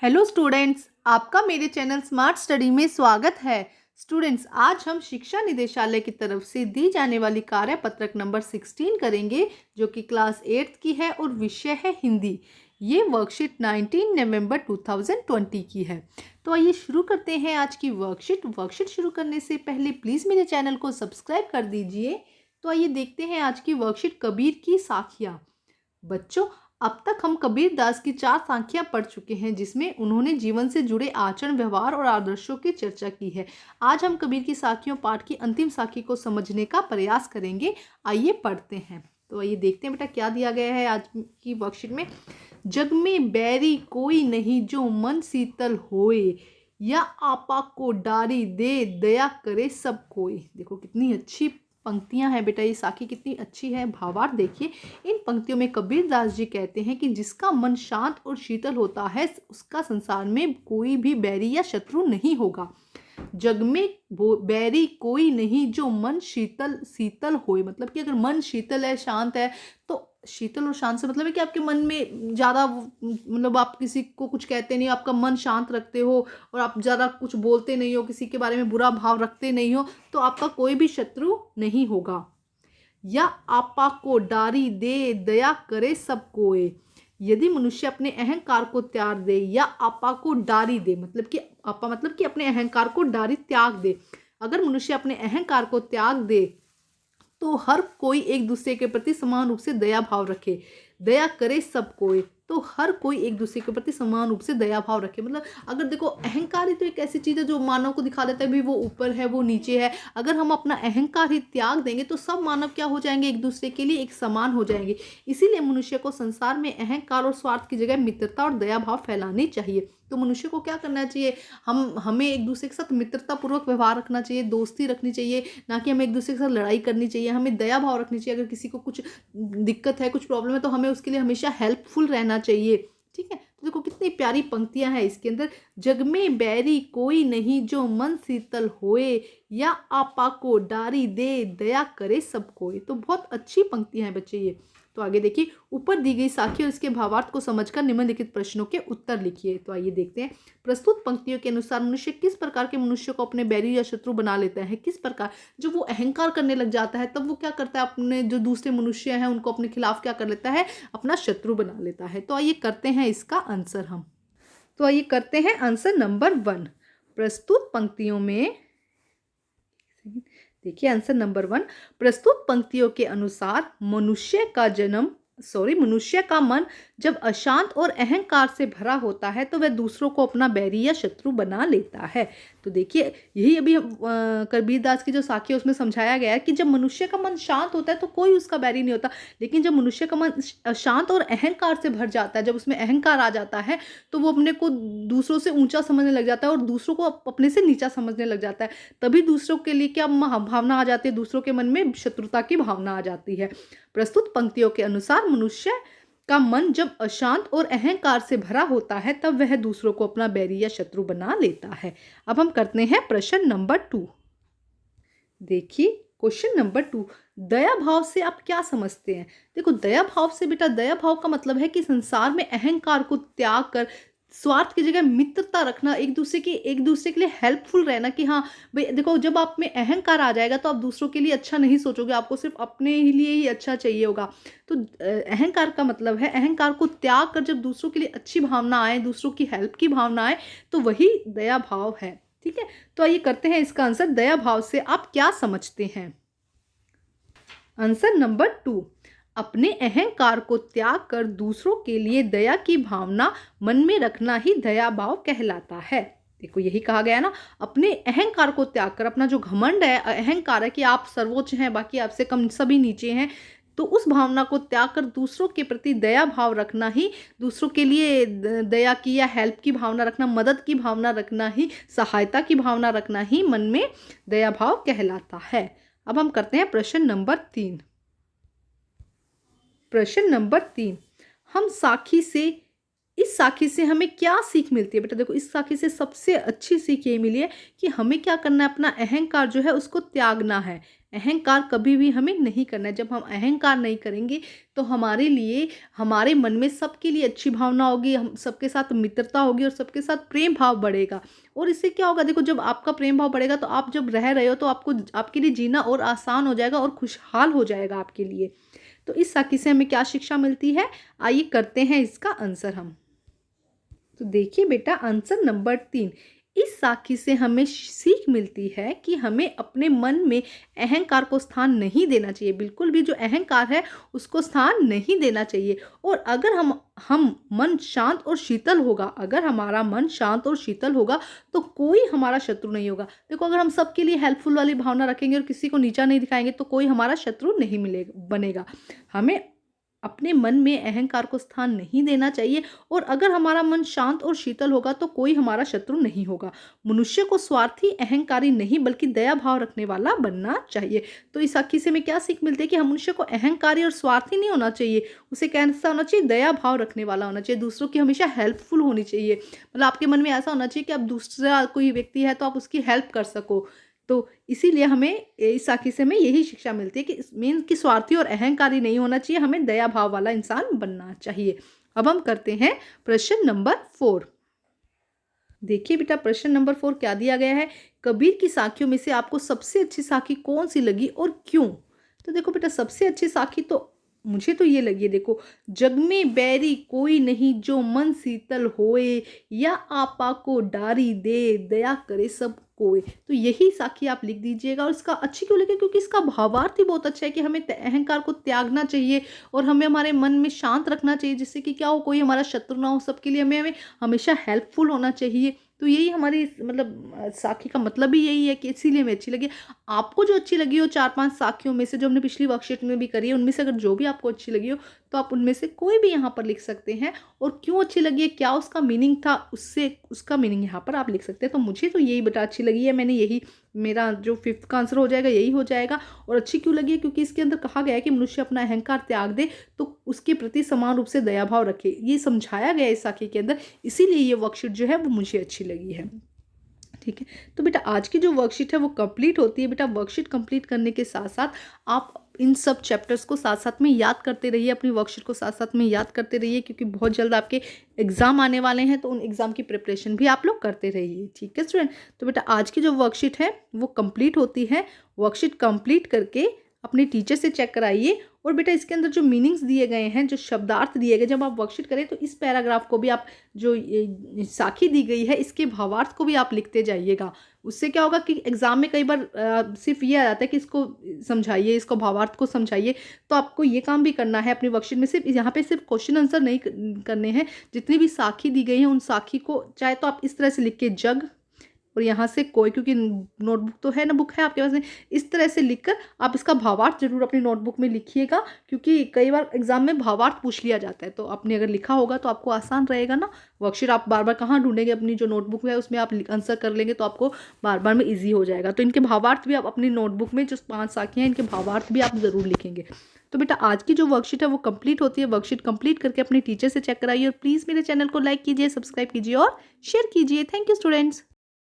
Hello students, आपका मेरे channel smart study में स्वागत है। स्टूडेंट्स, आज हम शिक्षा निदेशालय की तरफ से दी जाने वाली कार्यपत्रक नंबर 16 करेंगे, जो कि क्लास 8 की है और विषय है हिंदी। ये वर्कशीट 19 नवंबर 2020 की है। तो आइए शुरू करते हैं आज की वर्कशीट शुरू करने से पहले प्लीज़ मेरे चैनल को सब्सक्राइब कर दीजिए। तो आइए देखते हैं आज की वर्कशीट कबीर की साखियाँ। बच्चों, अब तक हम कबीर दास की 4 साखियां पढ़ चुके हैं, जिसमें उन्होंने जीवन से जुड़े आचरण, व्यवहार और आदर्शों की चर्चा की है। आज हम कबीर की साखियों पाठ की अंतिम साखी को समझने का प्रयास करेंगे। आइए पढ़ते हैं। तो आइए देखते हैं बेटा क्या दिया गया है आज की वर्कशीट में। जग में बैरी कोई नहीं जो मन शीतल होए, या आपा को डारी दे दया करे सब कोई। देखो कितनी अच्छी पंक्तियां हैं बेटा, ये साखी कितनी अच्छी है। भावार्थ देखिए, इन पंक्तियों में कबीर दास जी कहते हैं कि जिसका मन शांत और शीतल होता है, उसका संसार में कोई भी बैरी या शत्रु नहीं होगा। जग में बैरी कोई नहीं जो मन शीतल शीतल होए, मतलब कि अगर मन शीतल है, शांत है, तो शीतल और शांत से मतलब है कि आपके मन में ज़्यादा मतलब आप किसी को कुछ कहते नहीं, आपका मन शांत रखते हो और आप ज़्यादा कुछ बोलते नहीं हो, किसी के बारे में बुरा भाव रखते नहीं हो, तो आपका कोई भी शत्रु नहीं होगा। या आपा को डारी दे दया करे सब कोय। यदि मनुष्य अपने अहंकार को त्याग दे, या आपा को डारी दे, मतलब कि आपा मतलब कि अपने अहंकार को डारी त्याग दे। अगर मनुष्य अपने अहंकार को त्याग दे तो हर कोई एक दूसरे के प्रति समान रूप से दया भाव रखे। दया करे सब कोई, तो हर कोई एक दूसरे के प्रति समान रूप से दया भाव रखे। मतलब अगर देखो, अहंकार ही तो एक ऐसी चीज़ है जो मानव को दिखा देता है भी वो ऊपर है, वो नीचे है। अगर हम अपना अहंकार ही त्याग देंगे तो सब मानव क्या हो जाएंगे, एक दूसरे के लिए एक समान हो जाएंगे। इसीलिए मनुष्य को संसार में अहंकार और स्वार्थ की जगह मित्रता और दया भाव फैलानी चाहिए। तो मनुष्य को क्या करना चाहिए, हमें एक दूसरे के साथ मित्रता पूर्वक व्यवहार रखना चाहिए, दोस्ती रखनी चाहिए, ना कि हमें एक दूसरे के साथ लड़ाई करनी चाहिए। हमें दया भाव रखनी चाहिए। अगर किसी को कुछ दिक्कत है, कुछ प्रॉब्लम है, तो हमें उसके लिए हमेशा हेल्पफुल रहना चाहिए। ठीक है, तो देखो कितनी प्यारी पंक्तियां हैं इसके अंदर। जग में बैरी कोई नहीं जो मन शीतल होए, या आपा को डारी दे दया करे सब कोई। तो बहुत अच्छी पंक्तियां हैं बच्चे ये। तो आगे देखिए, ऊपर दी गई साखी और इसके भावार्थ को समझकर निम्नलिखित प्रश्नों के उत्तर लिखिए। तो आइए देखते हैं। प्रस्तुत पंक्तियों के अनुसार मनुष्य किस प्रकार के मनुष्य को अपने बैरी या शत्रु बना लेता है। किस प्रकार, जब वो अहंकार करने लग जाता है तब वो क्या करता है, अपने जो दूसरे मनुष्य हैं उनको अपने खिलाफ क्या कर लेता है, अपना शत्रु बना लेता है। तो आइए करते हैं इसका आंसर हम। तो आइए करते हैं आंसर नंबर 1। प्रस्तुत पंक्तियों में देखिए आंसर नंबर 1, प्रस्तुत पंक्तियों के अनुसार मनुष्य का मन जब अशांत और अहंकार से भरा होता है तो वह दूसरों को अपना बैरी या शत्रु बना लेता है। तो देखिए, यही अभी कबीर दास की जो साखी है उसमें समझाया गया है कि जब मनुष्य का मन शांत होता है तो कोई उसका बैरी नहीं होता। लेकिन जब मनुष्य का मन अशांत और अहंकार से भर जाता है, जब उसमें अहंकार आ जाता है, तो वो अपने को दूसरों से ऊंचा समझने लग जाता है और दूसरों को अपने से नीचा समझने लग जाता है। तभी दूसरों के लिए क्या भावना आ जाती है, दूसरों के मन में शत्रुता की भावना आ जाती है। प्रस्तुत पंक्तियों के अनुसार मनुष्य का मन जब अशांत और अहंकार से भरा होता है तब वह दूसरों को अपना बैरी या शत्रु बना लेता है। अब हम करते हैं प्रश्न नंबर 2। देखिए क्वेश्चन नंबर 2, दया भाव से आप क्या समझते हैं। देखो, दया भाव से बेटा, दया भाव का मतलब है कि संसार में अहंकार को त्याग कर स्वार्थ की जगह मित्रता रखना, एक दूसरे के लिए हेल्पफुल रहना। कि हाँ भाई देखो, जब आप में अहंकार आ जाएगा तो आप दूसरों के लिए अच्छा नहीं सोचोगे, आपको सिर्फ अपने ही लिए ही अच्छा चाहिए होगा। तो अहंकार का मतलब है, अहंकार को त्याग कर जब दूसरों के लिए अच्छी भावना आए, दूसरों की हेल्प की भावना आए, तो वही दया भाव है। ठीक है, तो आइए करते हैं इसका आंसर। दया भाव से आप क्या समझते हैं। आंसर नंबर 2, अपने अहंकार को त्याग कर दूसरों के लिए दया की भावना मन में रखना ही दया भाव कहलाता है। देखो, यही कहा गया ना, अपने अहंकार को त्याग कर, अपना जो घमंड है, अहंकार है कि आप सर्वोच्च हैं, बाकी आपसे कम सभी नीचे हैं, तो उस भावना को त्याग कर दूसरों के प्रति दया भाव रखना ही, दूसरों के लिए दया की या हेल्प की भावना रखना, मदद की भावना रखना ही, सहायता की भावना रखना ही मन में दया भाव कहलाता है। अब हम करते हैं प्रश्न नंबर 3। प्रश्न नंबर 3, हम साखी से इस साखी से हमें क्या सीख मिलती है बेटा? देखो, इस साखी से सबसे अच्छी सीख ये मिली है कि हमें क्या करना है, अपना अहंकार जो है उसको त्यागना है। अहंकार कभी भी हमें नहीं करना है। जब हम अहंकार नहीं करेंगे तो हमारे लिए, हमारे मन में सबके लिए अच्छी भावना होगी, हम सबके साथ मित्रता होगी और सबके साथ प्रेम भाव बढ़ेगा। और इससे क्या होगा, देखो, जब आपका प्रेम भाव बढ़ेगा तो आप जब रह रहे हो तो आपको, आपके लिए जीना और आसान हो जाएगा और खुशहाल हो जाएगा आपके लिए। तो इस साखी से हमें क्या शिक्षा मिलती है, आइए करते हैं इसका आंसर हम। तो देखिए बेटा, आंसर नंबर 3, इस साखी से हमें सीख मिलती है कि हमें अपने मन में अहंकार को स्थान नहीं देना चाहिए। बिल्कुल भी जो अहंकार है उसको स्थान नहीं देना चाहिए। और अगर हम मन शांत और शीतल होगा, अगर हमारा मन शांत और शीतल होगा तो कोई हमारा शत्रु नहीं होगा। देखो, अगर हम सबके लिए हेल्पफुल वाली भावना रखेंगे और किसी को नीचा नहीं दिखाएंगे तो कोई हमारा शत्रु नहीं मिलेगा, बनेगा। हमें अपने मन में अहंकार को स्थान नहीं देना चाहिए। और अगर हमारा मन शांत और शीतल होगा तो कोई हमारा शत्रु नहीं होगा। मनुष्य को स्वार्थी, अहंकारी नहीं बल्कि दया भाव रखने वाला बनना चाहिए। तो इस साखी से हमें क्या सीख मिलती है कि हम मनुष्य को अहंकारी और स्वार्थी नहीं होना चाहिए, उसे कैसा होना चाहिए, दया भाव रखने वाला होना चाहिए, दूसरों की हमेशा हेल्पफुल होनी चाहिए। मतलब आपके मन में ऐसा होना चाहिए कि आप दूसरा कोई व्यक्ति है तो आप उसकी हेल्प कर सको। तो इसीलिए हमें इस साखी से हमें यही शिक्षा मिलती है कि मीन कि स्वार्थी और अहंकारी नहीं होना चाहिए, हमें दया भाव वाला इंसान बनना चाहिए। अब हम करते हैं प्रश्न नंबर 4। देखिए बेटा, प्रश्न नंबर 4 क्या दिया गया है, कबीर की साखियों में से आपको सबसे अच्छी साखी कौन सी लगी और क्यों? तो देखो बेटा, सबसे अच्छी साखी तो मुझे तो ये लगी है। देखो, जग में बैरी कोई नहीं जो मन शीतल होए, या आपा को डारी दे दया करे सब कोई। तो यही साखी आप लिख दीजिएगा। और इसका अच्छी क्यों लगे, क्योंकि इसका भावार्थ ही बहुत अच्छा है कि हमें अहंकार को त्यागना चाहिए और हमें हमारे मन में शांत रखना चाहिए, जिससे कि क्या हो, कोई हमारा शत्रु ना हो, सबके लिए हमें हमेशा हेल्पफुल होना चाहिए। तो यही हमारी मतलब साखी का मतलब ही यही है कि इसीलिए हमें अच्छी लगी। आपको जो अच्छी लगी हो 4-5 साखियों में से जो हमने पिछली वर्कशीट में भी करी है, उनमें से अगर जो भी आपको अच्छी लगी हो तो आप उनमें से कोई भी यहाँ पर लिख सकते हैं। और क्यों अच्छी लगी है, क्या उसका मीनिंग था, उससे उसका मीनिंग यहाँ पर आप लिख सकते हैं। तो मुझे तो यही बेटा अच्छी लगी है, मैंने यही, मेरा जो 5th का आंसर हो जाएगा यही हो जाएगा। और अच्छी क्यों लगी है, क्योंकि इसके अंदर कहा गया है कि मनुष्य अपना अहंकार त्याग दे तो उसके प्रति समान रूप से दया भाव रखे, ये समझाया गया है इस साखी के अंदर। इसीलिए ये वर्कशीट जो है वो मुझे अच्छी लगी है। ठीक है, तो बेटा आज की जो वर्कशीट है वो कंप्लीट होती है। बेटा, वर्कशीट कंप्लीट करने के साथ साथ आप इन सब चैप्टर्स को साथ साथ में याद करते रहिए, अपनी वर्कशीट को साथ साथ में याद करते रहिए, क्योंकि बहुत जल्द आपके एग्जाम आने वाले हैं। तो उन एग्जाम की प्रिपरेशन भी आप लोग करते रहिए। ठीक है स्टूडेंट, तो बेटा आज की जो वर्कशीट है वो कंप्लीट होती है। वर्कशीट कंप्लीट करके अपने टीचर से चेक कराइए। और बेटा इसके अंदर जो मीनिंग्स दिए गए हैं, जो शब्दार्थ दिए गए, जब आप वर्कशीट करें तो इस पैराग्राफ को भी आप, जो ये साखी दी गई है इसके भावार्थ को भी आप लिखते जाइएगा। उससे क्या होगा कि एग्जाम में कई बार सिर्फ ये आ जाता है कि इसको समझाइए, इसको भावार्थ को समझाइए। तो आपको ये काम भी करना है अपनी वर्कशीट में। सिर्फ यहाँ पे सिर्फ क्वेश्चन आंसर नहीं करने हैं, जितनी भी साखी दी गई है उन साखी को चाहे तो आप इस तरह से लिख के, जग और यहाँ से कोई, क्योंकि नोटबुक तो है ना, बुक है आपके पास में, इस तरह से लिखकर आप इसका भावार्थ जरूर अपनी नोटबुक में लिखिएगा। क्योंकि कई बार एग्जाम में भावार्थ पूछ लिया जाता है, तो आपने अगर लिखा होगा तो आपको आसान रहेगा ना। वर्कशीट आप बार बार कहाँ ढूंढेंगे, अपनी जो नोटबुक है उसमें आप आंसर कर लेंगे तो आपको बार बार में ईजी हो जाएगा। तो इनके भावार्थ भी आप अपनी नोटबुक में, जो 5 साखियाँ हैं इनके भावार्थ भी आप ज़रूर लिखेंगे। तो बेटा आज की जो वर्कशीट है वो कंप्लीट होती है। वर्कशीट कंप्लीट करके अपने टीचर से चेक कराइए और प्लीज़ मेरे चैनल को लाइक कीजिए, सब्सक्राइब कीजिए और शेयर कीजिए। Thank you students.